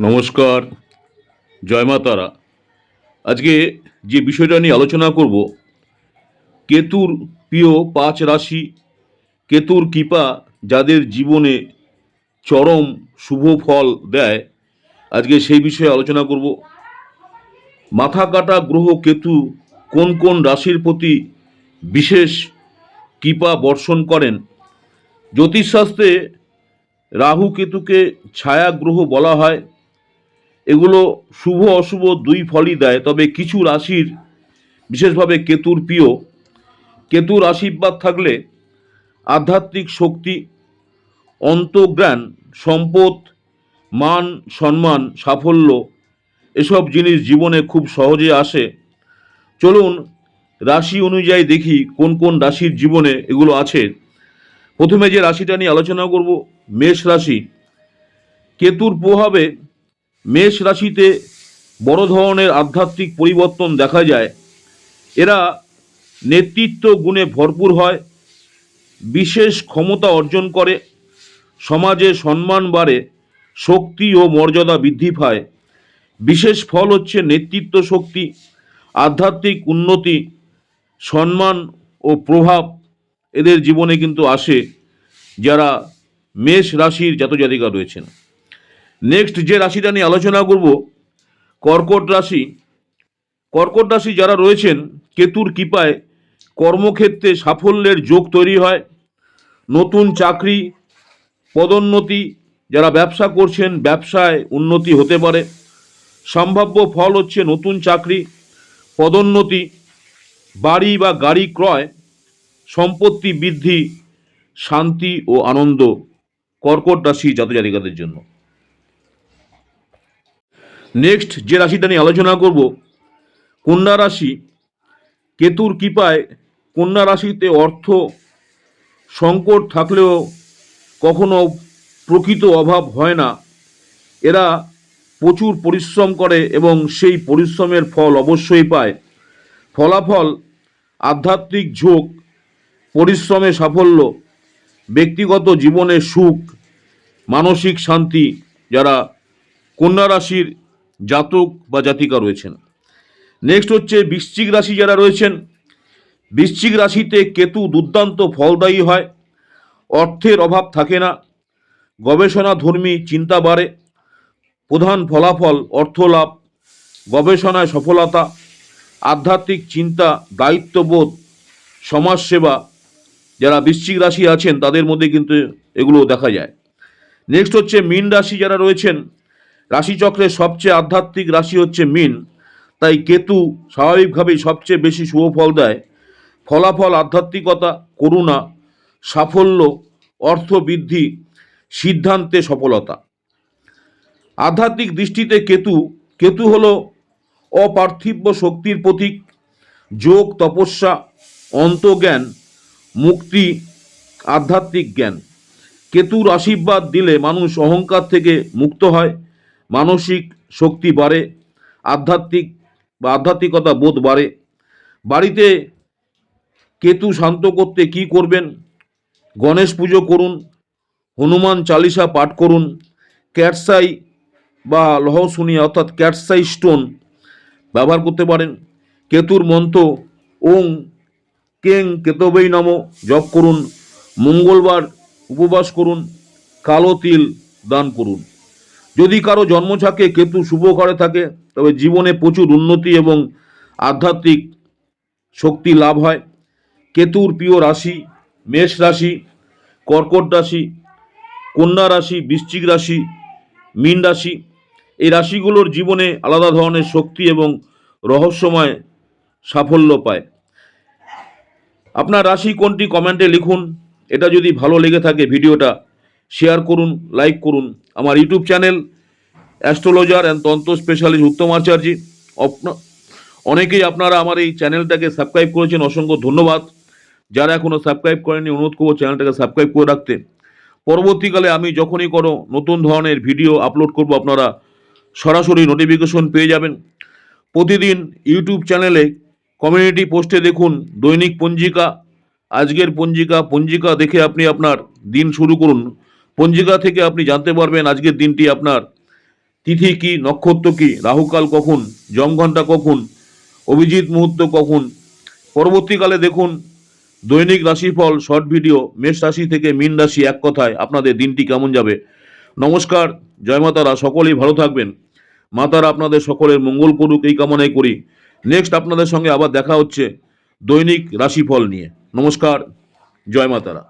নমস্কার, জয় মা তারা। আজকে যে বিষয়টা নিয়ে আলোচনা করব, কেতুর প্রিয় 5 রাশি, কেতুর কৃপা যাদের জীবনে চরম শুভ ফল দেয়, আজকে সেই বিষয়ে আলোচনা করব। মাথা কাটা গ্রহ কেতু কোন কোন রাশির প্রতি বিশেষ কৃপা বর্ষণ করেন? জ্যোতিষশাস্ত্রে রাহু কেতুকে ছায়া গ্রহ বলা হয়। এগুলো শুভ অশুভ দুই ফলই দেয়, তবে কিছু রাশির বিশেষভাবে কেতুর প্রিয়। কেতুর আশীর্বাদ থাকলে আধ্যাত্মিক শক্তি, অন্তর্জ্ঞান, সম্পদ, মান সম্মান, সাফল্য এসব জিনিস জীবনে খুব সহজে আসে। চলুন রাশি অনুযায়ী দেখি কোন কোন রাশির জীবনে এগুলো আছে। প্রথমে যে রাশিটা নিয়ে আলোচনা করব, মেষ রাশি। কেতুর প্রভাবে মেষ রাশিতে বড় ধরনের আধ্যাত্মিক পরিবর্তন দেখা যায়। এরা নেতৃত্ব গুণে ভরপুর হয়, বিশেষ ক্ষমতা অর্জন করে, সমাজে সম্মান বাড়ে, শক্তি ও মর্যাদা বৃদ্ধি পায়। বিশেষ ফল হচ্ছে নেতৃত্ব শক্তি, আধ্যাত্মিক উন্নতি, সম্মান ও প্রভাব এদের জীবনে কিন্তু আসে যারা মেষ রাশির জাতজাতিকা রয়েছেন। নেক্সট যে রাশিটা নিয়ে আলোচনা করব, কর্কট রাশি। কর্কট রাশি যারা রয়েছেন, কেতুর কৃপায় কর্মক্ষেত্রে সাফল্যের যোগ তৈরি হয়। নতুন চাকরি, পদোন্নতি, যারা ব্যবসা করছেন ব্যবসায় উন্নতি হতে পারে। সম্ভাব্য ফল হচ্ছে নতুন চাকরি, পদোন্নতি, বাড়ি বা গাড়ি ক্রয়, সম্পত্তি বৃদ্ধি, শান্তি ও আনন্দ কর্কট রাশি জাতজাতিকাদের জন্য। নেক্সট যে রাশিটা নিয়ে আলোচনা করব, কন্যা রাশি। কেতুর কৃপায় কন্যা রাশিতে অর্থ সংকট থাকলেও কখনো প্রকৃত অভাব হয় না। এরা প্রচুর পরিশ্রম করে এবং সেই পরিশ্রমের ফল অবশ্যই পায়। ফলাফল আধ্যাত্মিক ঝোঁক, পরিশ্রমে সাফল্য, ব্যক্তিগত জীবনে সুখ, মানসিক শান্তি যারা কন্যা রাশির জাতক বা জাতিকা রয়েছেন। নেক্সট হচ্ছে বৃশ্চিক রাশি যারা রয়েছেন। বৃশ্চিক রাশিতে কেতু দুর্দান্ত ফলদায়ী হয়, অর্থের অভাব থাকে না, গবেষণাধর্মী চিন্তা বাড়ে। প্রধান ফলাফল অর্থ লাভ, গবেষণায় সফলতা, আধ্যাত্মিক চিন্তা, দায়িত্ববোধ, সমাজসেবা যারা বৃশ্চিক রাশি আছেন তাদের মধ্যে কিন্তু এগুলো দেখা যায়। নেক্সট হচ্ছে মীন রাশি যারা রয়েছেন। রাশিচক্রের সবচেয়ে আধ্যাত্মিক রাশি হচ্ছে মীন, তাই কেতু স্বাভাবিকভাবেই সবচেয়ে বেশি শুভ ফল দেয়। ফলাফল আধ্যাত্মিকতা, করুণা, সাফল্য, অর্থ বৃদ্ধি, সিদ্ধান্তে সফলতা। আধ্যাত্মিক দৃষ্টিতে কেতু কেতু হল অপার্থিব শক্তির প্রতীক। যোগ, তপস্যা, অন্তর্জ্ঞান, মুক্তি, আধ্যাত্মিক জ্ঞান। কেতুর আশীর্বাদ দিলে মানুষ অহংকার থেকে মুক্ত হয়, মানসিক শক্তি বাড়ে, আধ্যাত্মিকতা বোধ বাড়ে। বাড়িতে কেতু শান্ত করতে কি করবেন? গণেশ পুজো করুন, হনুমান চালিসা পাঠ করুন, ক্যাটসাই বা লহসুনিয়া অর্থাৎ ক্যাটসাই স্টোন ব্যবহার করতে পারেন। কেতুর মন্ত্র ওং কেং কেতবেই নম জপ করুন। মঙ্গলবার উপবাস করুন, কালো তিল দান করুন। যদি কারো জন্মছকে কেতু শুভ ঘরে থাকে তবে জীবনে প্রচুর উন্নতি এবং আধ্যাত্মিক শক্তি লাভ হয়। কেতুর প্রিয় রাশি মেষ রাশি, কর্কট রাশি, কন্যা রাশি, বৃশ্চিক রাশি, মীন রাশি। এই রাশিগুলোর জীবনে আলাদা ধরনের শক্তি এবং রহস্যময় সাফল্য পায়। আপনার রাশি কোনটি কমেন্টে লিখুন। এটা যদি ভালো লেগে থাকে ভিডিওটা শেয়ার করুন, লাইক করুন। আমার ইউটিউব চ্যানেল অ্যাস্ট্রোলজার অ্যান্ড তন্ত্র স্পেশালিস্ট উত্তম আচার্যি, অনেকেই আপনারা আমার এই চ্যানেলটাকে সাবস্ক্রাইব করেছেন, অসংখ্য ধন্যবাদ। যারা এখনও সাবস্ক্রাইব করেনি অনুরোধ করবো চ্যানেলটাকে সাবস্ক্রাইব করে রাখতে। পরবর্তীকালে আমি যখনই কোনো নতুন ধরনের ভিডিও আপলোড করব আপনারা সরাসরি নোটিফিকেশন পেয়ে যাবেন। প্রতিদিন ইউটিউব চ্যানেলে কমিউনিটি পোস্টে দেখুন দৈনিক পঞ্জিকা, আজকের পঞ্জিকা দেখে আপনি আপনার দিন শুরু করুন। পঞ্জিকা থেকে আপনি জানতে পারবেন আজকের দিনটি আপনার তিথি কি, নক্ষত্র কি, রাহুকাল কখন, যমঘণ্টা কখন, অভিজিৎ মুহূর্ত কখন। পরবর্তীকালে দেখুন দৈনিক রাশিফল শর্ট ভিডিও, মেষ রাশি থেকে মীন রাশি, এক কথায় আপনাদের দিনটি কেমন যাবে। নমস্কার, জয় মাতারা, সকলেই ভালো থাকবেন। মাতারা আপনাদের সকলের মঙ্গল করুক এই কামনাই করি। নেক্সট আপনাদের সঙ্গে আবার দেখা হচ্ছে দৈনিক রাশিফল নিয়ে। নমস্কার, জয় মাতারা।